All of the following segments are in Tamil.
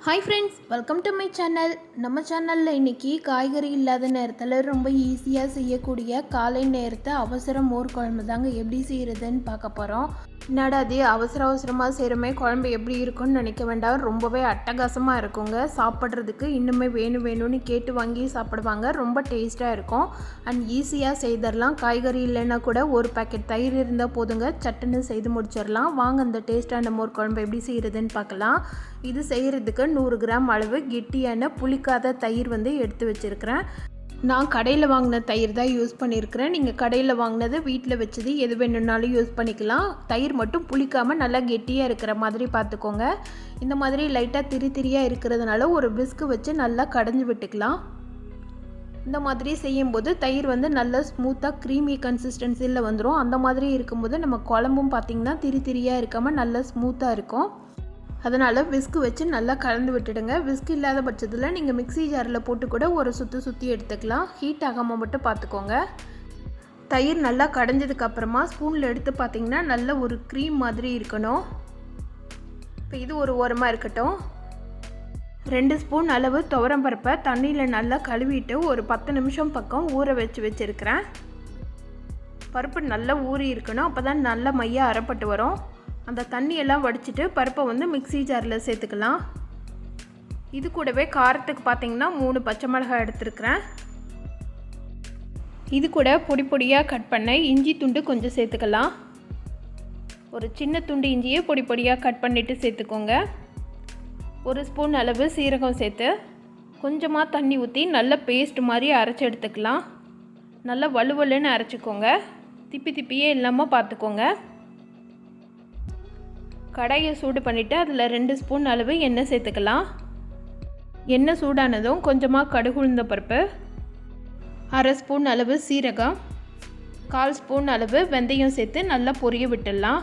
Hi friends, welcome to my channel. நம்ம சேனலில் இன்றைக்கி காய்கறி இல்லாத நேரத்தில் ரொம்ப ஈஸியாக செய்யக்கூடிய காலை நேரத்தை அவசர மோர் குழம்பு தாங்க எப்படி செய்கிறதுன்னு பார்க்க போகிறோம். என்னடா அது அவசரமாக செய்கிறமே, குழம்பு எப்படி இருக்குன்னு நினைக்க வேண்டாம். ரொம்பவே அட்டகாசமாக இருக்குங்க. சாப்பிட்றதுக்கு இன்னுமே வேணும்னு கேட்டு வாங்கி சாப்பிடுவாங்க. ரொம்ப டேஸ்ட்டாக இருக்கும் அண்ட் ஈஸியாக செய்திடலாம். காய்கறி இல்லைன்னா கூட ஒரு பேக்கெட் தயிர் இருந்தால் போதுங்க, சட்டுன்னு செய்து முடிச்சிடலாம். வாங்க அந்த டேஸ்ட்டான மோர் குழம்பு எப்படி செய்கிறதுன்னு பார்க்கலாம். இது செய்கிறதுக்கு 100 கிராம் அளவு கெட்டியான புளிக்காத தயிர் எடுத்து வச்சுருக்கிறேன். நான் கடையில் வாங்கின தயிர் தான் யூஸ் பண்ணியிருக்கிறேன். நீங்கள் கடையில் வாங்கினது வீட்டில் வச்சது எது வேணும்னாலும் யூஸ் பண்ணிக்கலாம். தயிர் மட்டும் புளிக்காமல் நல்லா கெட்டியாக இருக்கிற மாதிரி பார்த்துக்கோங்க. இந்த மாதிரி லைட்டாக திரியாக இருக்கிறதுனால ஒரு விஸ்கு வச்சு நல்லா கடைஞ்சி விட்டுக்கலாம். இந்த மாதிரி செய்யும்போது தயிர் நல்லா ஸ்மூத்தாக க்ரீமி கன்சிஸ்டன்சியில் வந்துடும். அந்த மாதிரி இருக்கும்போது நம்ம குழம்பும் பார்த்திங்கன்னா திரியாக இருக்காமல் நல்லா ஸ்மூத்தாக இருக்கும். அதனால் விஸ்கு வச்சு நல்லா கலந்து விட்டுடுங்க. விஸ்கு இல்லாத பட்சத்தில் நீங்கள் மிக்ஸி ஜாரில் போட்டு கூட ஒரு சுற்றி எடுத்துக்கலாம். ஹீட் ஆகாமல் மட்டும் பார்த்துக்கோங்க. தயிர் நல்லா கடைஞ்சதுக்கப்புறமா ஸ்பூனில் எடுத்து பார்த்திங்கன்னா நல்ல ஒரு க்ரீம் மாதிரி இருக்கணும். இப்போ இது ஒரு ஓரமாக இருக்கட்டும். 2 ஸ்பூன் அளவு துவரம்பருப்பை தண்ணியில் நல்லா கழுவிட்டு ஒரு 10 நிமிஷம் பக்கம் ஊற வச்சுருக்கிறேன். பருப்பு நல்லா ஊறி இருக்கணும், அப்போ தான் நல்லா மையாக அரைப்பட்டு வரும். அந்த தண்ணியெல்லாம் வடிச்சிட்டு பருப்பை மிக்ஸி ஜாரில் சேர்த்துக்கலாம். இது கூடவே காரத்துக்கு பார்த்திங்கன்னா 3 பச்சை மிளகாய் எடுத்துருக்கிறேன். இது கூட பொடியாக கட் பண்ண இஞ்சி துண்டு கொஞ்சம் சேர்த்துக்கலாம். ஒரு சின்ன துண்டு இஞ்சியை பொடியாக கட் பண்ணிவிட்டு சேர்த்துக்கோங்க. 1 ஸ்பூன் அளவு சீரகம் சேர்த்து கொஞ்சமாக தண்ணி ஊற்றி நல்ல பேஸ்ட் மாதிரி அரைச்சி எடுத்துக்கலாம். நல்லா வலுவலுன்னு அரைச்சிக்கோங்க. திப்பியே இல்லாமல் பார்த்துக்கோங்க. கடாயை சூடு பண்ணிவிட்டு அதில் 2 ஸ்பூன் அளவு எண்ணெய் சேர்த்துக்கலாம். எண்ணெய் சூடானதும் கொஞ்சமாக கடுகு உளுந்த பருப்பு, 1/2 ஸ்பூன் அளவு சீரகம், 1/4 ஸ்பூன் அளவு வெந்தயம் சேர்த்து நல்லா பொரிய விட்டுடலாம்.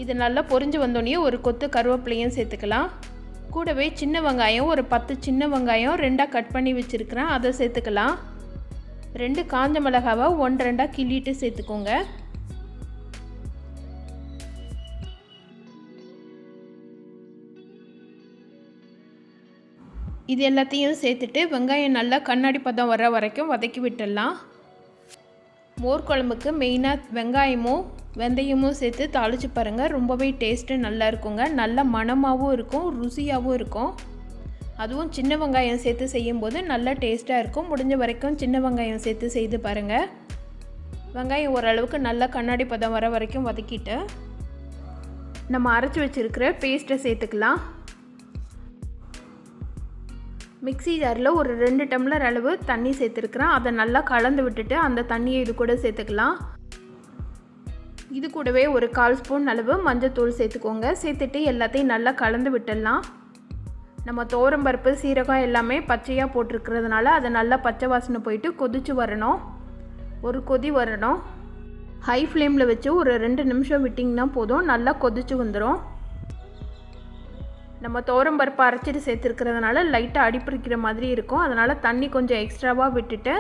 இது நல்லா பொரிஞ்சு வந்தோடனே ஒரு கொத்து கருவேப்பிலையும் சேர்த்துக்கலாம். கூடவே சின்ன வெங்காயம் ஒரு 10 சின்ன வெங்காயம் 2ஆக கட் பண்ணி வச்சுருக்கிறேன், அதை சேர்த்துக்கலாம். 2 காஞ்ச மிளகாவை 1-2ஆக கிள்ளிட்டு சேர்த்துக்கோங்க. இது எல்லாத்தையும் சேர்த்துட்டு வெங்காயம் நல்லா கண்ணாடி பதம் வர வரைக்கும் வதக்கி விட்டுடலாம். மோர் குழம்புக்கு மெயினாக வெங்காயமும் வெந்தயமும் சேர்த்து தாளித்து பாருங்கள். ரொம்பவே டேஸ்ட்டு நல்லா இருக்குங்க. நல்ல மணமாகவும் இருக்கும், ருசியாகவும் இருக்கும். அதுவும் சின்ன வெங்காயம் சேர்த்து செய்யும்போது நல்லா டேஸ்ட்டாக இருக்கும். முடிஞ்ச வரைக்கும் சின்ன வெங்காயம் சேர்த்து செய்து பாருங்கள். வெங்காயம் ஓரளவுக்கு நல்லா கண்ணாடி பதம் வர வரைக்கும் வதக்கிட்டு நம்ம அரைச்சி வச்சுருக்கிற பேஸ்ட்டை சேர்த்துக்கலாம். மிக்ஸி ஜாரில் ஒரு 2 டம்ளர் அளவு தண்ணி சேர்த்துருக்குறேன். அதை நல்லா கலந்து விட்டுட்டு அந்த தண்ணியை இது கூட சேர்த்துக்கலாம். இது கூடவே ஒரு 1/4 ஸ்பூன் அளவு மஞ்சத்தூள் சேர்த்துக்கோங்க. சேர்த்துட்டு எல்லாத்தையும் நல்லா கலந்து விட்டுடலாம். நம்ம துவரம்பருப்பு சீரகம் எல்லாமே பச்சையாக போட்டிருக்கிறதுனால அதை நல்லா பச்சை வாசனை போயிட்டு கொதித்து வரணும். ஒரு கொதி வரணும். ஹை ஃப்ளேமில் வச்சு ஒரு 2 நிமிஷம் விட்டிங்கன்னா போதும், நல்லா கொதித்து வந்துடும். நம்ம துவரம்பருப்பு அரைச்சிட்டு சேர்த்துருக்கிறதுனால லைட்டாக அடிப்பிடிக்கிற மாதிரி இருக்கும். அதனால் தண்ணி கொஞ்சம் எக்ஸ்ட்ராவாக விட்டுட்டு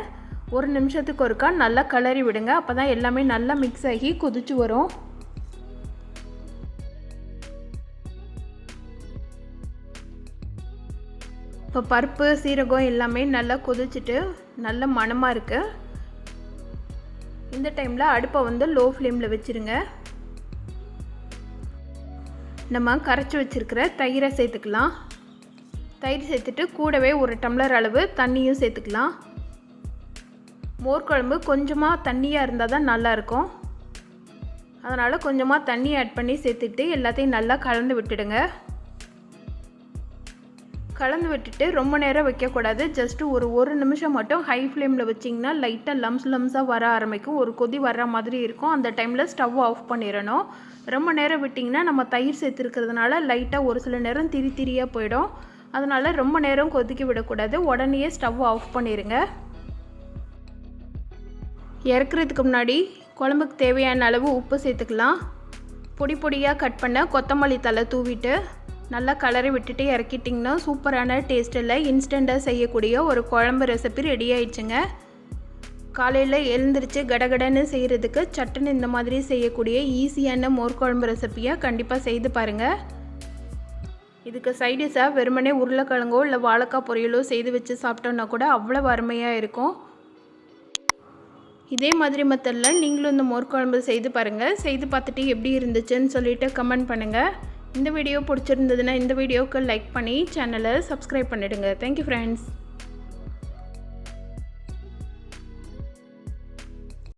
1 நிமிஷத்துக்கு ஒருக்கா நல்லா கிளறி விடுங்க. அப்போ தான் எல்லாமே நல்லா மிக்ஸ் ஆகி கொதிச்சு வரும். இப்போ பருப்பு சீரகம் எல்லாமே நல்லா கொதிச்சுட்டு நல்ல மணமாக இருக்குது. இந்த டைமில் அடுப்பை லோ ஃப்ளேமில் வச்சுருங்க. நம்ம கரைச்சி வச்சுருக்கிற தயிரை சேர்த்துக்கலாம். தயிர் சேர்த்துட்டு கூடவே 1 டம்ளர் அளவு தண்ணியும் சேர்த்துக்கலாம். மோர் குழம்பு கொஞ்சமாக தண்ணியாக இருந்தால் தான் நல்லாயிருக்கும். அதனால் கொஞ்சமாக தண்ணி ஆட் பண்ணி சேர்த்துட்டு எல்லாத்தையும் நல்லா கலந்து விட்டுடுங்க. கலந்து விட்டுட்டு ரொம்ப நேரம் வைக்கக்கூடாது. ஜஸ்ட்டு ஒரு நிமிஷம் மட்டும் ஹை ஃப்ளேமில் வச்சிங்கன்னா லைட்டாக லம்ஸாக வர ஆரம்பிக்கும். ஒரு கொதி வர்ற மாதிரி இருக்கும். அந்த டைமில் ஸ்டவ் ஆஃப் பண்ணிடணும். ரொம்ப நேரம் விட்டிங்கன்னா நம்ம தயிர் சேர்த்துருக்கிறதுனால லைட்டாக ஒரு சில நேரம் திரியாக போயிடும். அதனால் ரொம்ப நேரம் கொதிக்க விடக்கூடாது. உடனே ஸ்டவ் ஆஃப் பண்ணிடுங்க. இறக்குறதுக்கு முன்னாடி குழம்புக்கு தேவையான அளவு உப்பு சேர்த்துக்கலாம். பொடியாக கட் பண்ண கொத்தமல்லி தழை தூவிட்டு நல்லா கலரி விட்டுட்டு இறக்கிட்டிங்கன்னா சூப்பரான டேஸ்ட்டில் இன்ஸ்டண்ட்டாக செய்யக்கூடிய ஒரு குழம்பு ரெசிபி ரெடி ஆயிடுச்சுங்க. காலையில் எழுந்திரிச்சு கடகடன்னு செய்கிறதுக்கு சட்டுன்னு இந்த மாதிரி செய்யக்கூடிய ஈஸியான மோர் குழம்பு ரெசிப்பியை கண்டிப்பாக செய்து பாருங்கள். இதுக்கு சைடிஷாக வெறுமனே உருளைக்கிழங்கோ இல்லை வாழைக்காய் பொரியலோ செய்து வச்சு சாப்பிட்டோன்னா கூட அவ்வளோ அருமையாக இருக்கும். இதே மாதிரி மெத்தடில் நீங்களும் இந்த மோர் குழம்பு செய்து பாருங்கள். செய்து பார்த்துட்டு எப்படி இருந்துச்சுன்னு சொல்லிவிட்டு கமெண்ட் பண்ணுங்கள். இந்த வீடியோ பிடிச்சிருந்ததுன்னா இந்த வீடியோவுக்கு லைக் பண்ணி சேனலை சப்ஸ்கிரைப் பண்ணிவிடுங்க. Thank you friends.